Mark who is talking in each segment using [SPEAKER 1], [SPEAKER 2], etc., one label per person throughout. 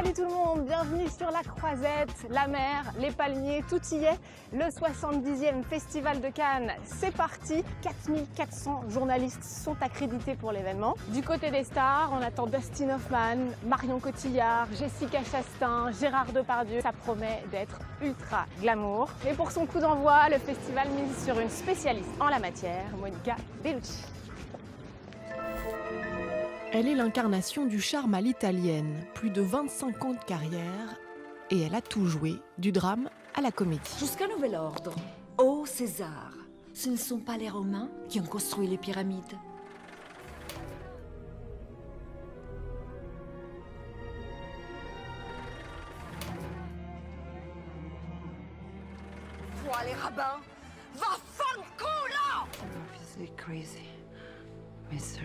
[SPEAKER 1] Salut tout le monde, bienvenue sur la Croisette, la mer, les palmiers, tout y est. Le 70e Festival de Cannes, c'est parti. 4400 journalistes sont accrédités pour l'événement. Du côté des stars, on attend Dustin Hoffman, Marion Cotillard, Jessica Chastain, Gérard Depardieu. Ça promet d'être ultra glamour. Et pour son coup d'envoi, le festival mise sur une spécialiste en la matière, Monica Bellucci. Elle est l'incarnation du charme à l'italienne, plus de 25 ans de carrière, et elle a tout joué, du drame à la comédie.
[SPEAKER 2] Jusqu'à nouvel ordre, ô César, ce ne sont pas les Romains qui ont construit les pyramides.
[SPEAKER 3] Toi, les rabbins, va fanculo!
[SPEAKER 4] Obviously crazy, Mr.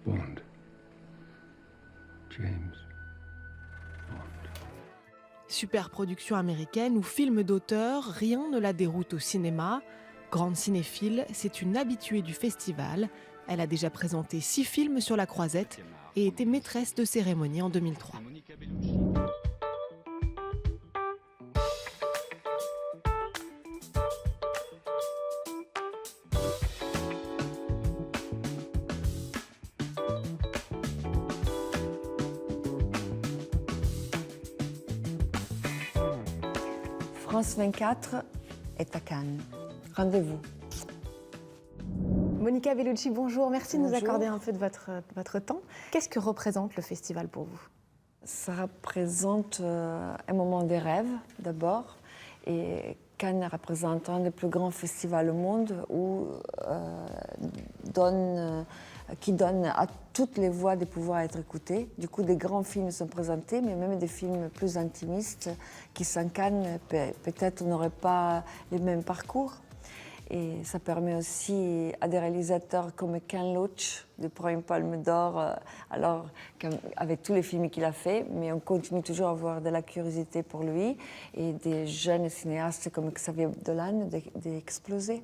[SPEAKER 5] Bond. James Bond.
[SPEAKER 1] Super production américaine ou film d'auteur, rien ne la déroute au cinéma. Grande cinéphile, c'est une habituée du festival. Elle a déjà présenté 6 films sur la Croisette et été maîtresse de cérémonie en 2003.
[SPEAKER 4] France 24 est à Cannes. Rendez-vous.
[SPEAKER 1] Monica Bellucci, bonjour. Merci de nous
[SPEAKER 4] Bonjour.
[SPEAKER 1] accorder un peu de votre temps. Qu'est-ce que représente le festival pour vous?
[SPEAKER 4] Ça représente un moment de rêve, d'abord. Et Cannes représente un des plus grands festivals au monde qui donne à toutes les voix de pouvoir être écoutées. Du coup, des grands films sont présentés, mais même des films plus intimistes qui, sans Cannes, peut-être n'auraient pas les mêmes parcours. Et ça permet aussi à des réalisateurs comme Ken Loach de prendre une palme d'or, alors avec tous les films qu'il a fait, mais on continue toujours à avoir de la curiosité pour lui, et des jeunes cinéastes comme Xavier Dolan d'exploser.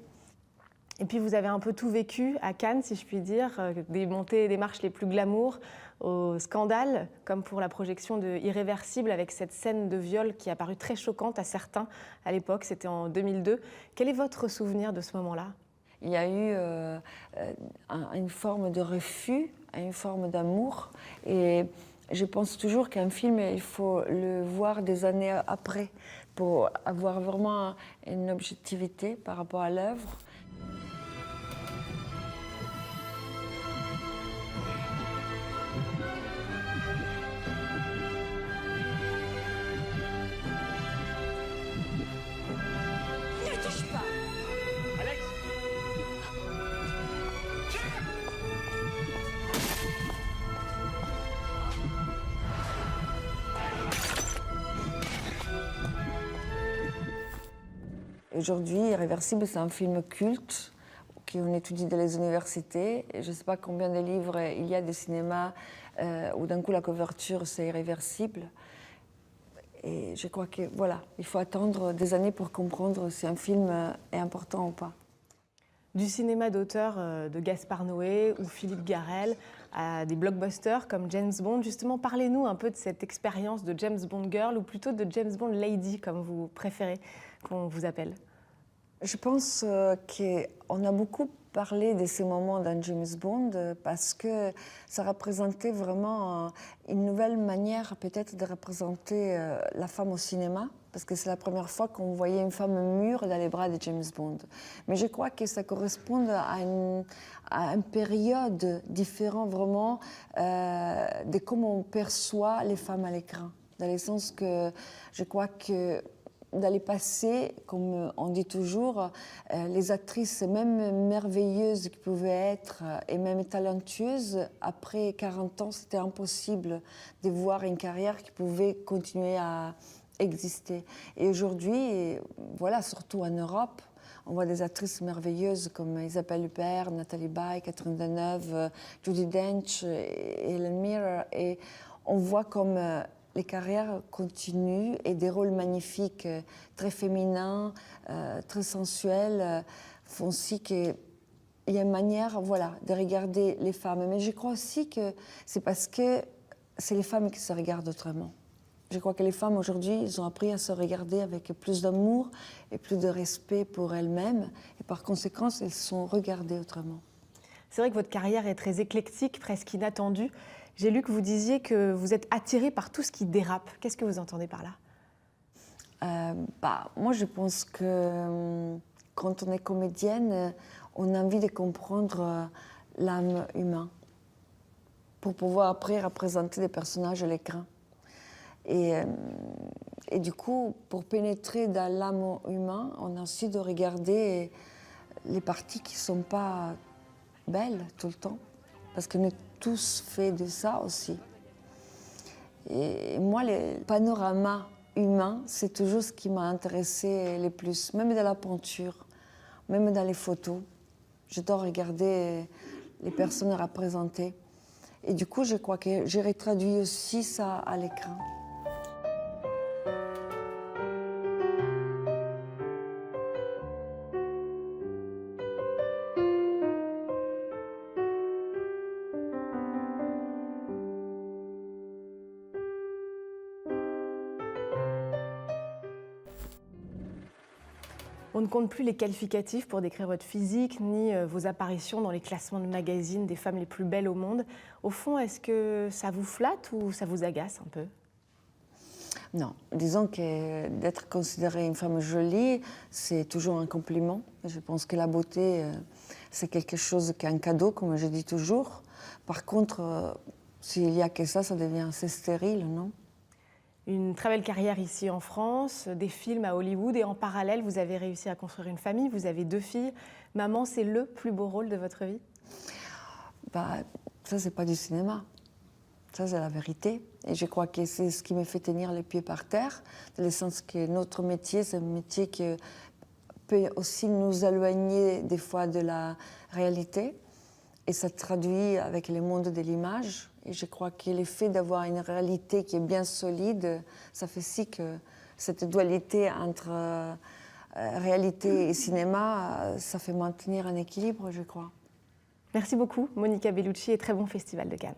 [SPEAKER 1] Et puis vous avez un peu tout vécu à Cannes, si je puis dire, des montées et des marches les plus glamour au scandale, comme pour la projection de Irréversible avec cette scène de viol qui a paru très choquante à certains à l'époque, c'était en 2002. Quel est votre souvenir de ce moment-là?
[SPEAKER 4] Il y a eu une forme de refus, une forme d'amour, et je pense toujours qu'un film, il faut le voir des années après pour avoir vraiment une objectivité par rapport à l'œuvre.
[SPEAKER 3] Ne touche pas!
[SPEAKER 4] Aujourd'hui, Irréversible, c'est un film culte qu'on étudie dans les universités. Et je ne sais pas combien de livres il y a de cinéma où d'un coup la couverture c'est Irréversible. Et je crois que voilà, il faut attendre des années pour comprendre si un film est important ou pas.
[SPEAKER 1] Du cinéma d'auteur de Gaspard Noé ou Philippe Garrel à des blockbusters comme James Bond, justement, parlez-nous un peu de cette expérience de James Bond Girl ou plutôt de James Bond Lady, comme vous préférez qu'on vous appelle.
[SPEAKER 4] Je pense qu'on a beaucoup parlé de ces moments dans James Bond parce que ça représentait vraiment une nouvelle manière peut-être de représenter la femme au cinéma, parce que c'est la première fois qu'on voyait une femme mûre dans les bras de James Bond. Mais je crois que ça correspond à une période différente vraiment de comment on perçoit les femmes à l'écran. Dans le sens que je crois que dans le passé, comme on dit toujours, les actrices, même merveilleuses qu'elles pouvaient être, et même talentueuses, après 40 ans, c'était impossible de voir une carrière qui pouvait continuer à exister. Et aujourd'hui, voilà, surtout en Europe, on voit des actrices merveilleuses comme Isabelle Huppert, Nathalie Baye, Catherine Deneuve, Judi Dench et Helen Mirren. Et on voit comme les carrières continuent et des rôles magnifiques, très féminins, très sensuels, font aussi qu'il y a une manière, voilà, de regarder les femmes. Mais je crois aussi que c'est parce que c'est les femmes qui se regardent autrement. Je crois que les femmes aujourd'hui, ils ont appris à se regarder avec plus d'amour et plus de respect pour elles-mêmes. Et par conséquent, elles sont regardées autrement.
[SPEAKER 1] C'est vrai que votre carrière est très éclectique, presque inattendue. J'ai lu que vous disiez que vous êtes attirée par tout ce qui dérape. Qu'est-ce que vous entendez par là?
[SPEAKER 4] Moi, je pense que quand on est comédienne, on a envie de comprendre l'âme humaine pour pouvoir après représenter des personnages à l'écran. Et du coup, pour pénétrer dans l'âme humaine, on a aussi de regarder les parties qui ne sont pas belles tout le temps, parce qu'on est tous faits de ça aussi. Et moi, le panorama humain, c'est toujours ce qui m'a intéressé le plus, même dans la peinture, même dans les photos. J'adore regarder les personnes représentées. Et du coup, je crois que j'ai retraduit aussi ça à l'écran.
[SPEAKER 1] On ne compte plus les qualificatifs pour décrire votre physique, ni vos apparitions dans les classements de magazines des femmes les plus belles au monde. Au fond, est-ce que ça vous flatte ou ça vous agace un peu?
[SPEAKER 4] Non, disons que d'être considérée une femme jolie, c'est toujours un compliment. Je pense que la beauté, c'est quelque chose qui est un cadeau, comme je dis toujours. Par contre, s'il n'y a que ça devient assez stérile, non?
[SPEAKER 1] Une très belle carrière ici en France, des films à Hollywood et en parallèle, vous avez réussi à construire une famille, vous avez 2 filles. Maman, c'est le plus beau rôle de votre vie?
[SPEAKER 4] Ça, c'est pas du cinéma. Ça, c'est la vérité. Et je crois que c'est ce qui me fait tenir les pieds par terre, dans le sens que notre métier, c'est un métier qui peut aussi nous éloigner des fois de la réalité. Et ça traduit avec le monde de l'image. Et je crois que le fait d'avoir une réalité qui est bien solide, ça fait si que cette dualité entre réalité et cinéma, ça fait maintenir un équilibre, je crois.
[SPEAKER 1] Merci beaucoup, Monica Bellucci, et très bon Festival de Cannes.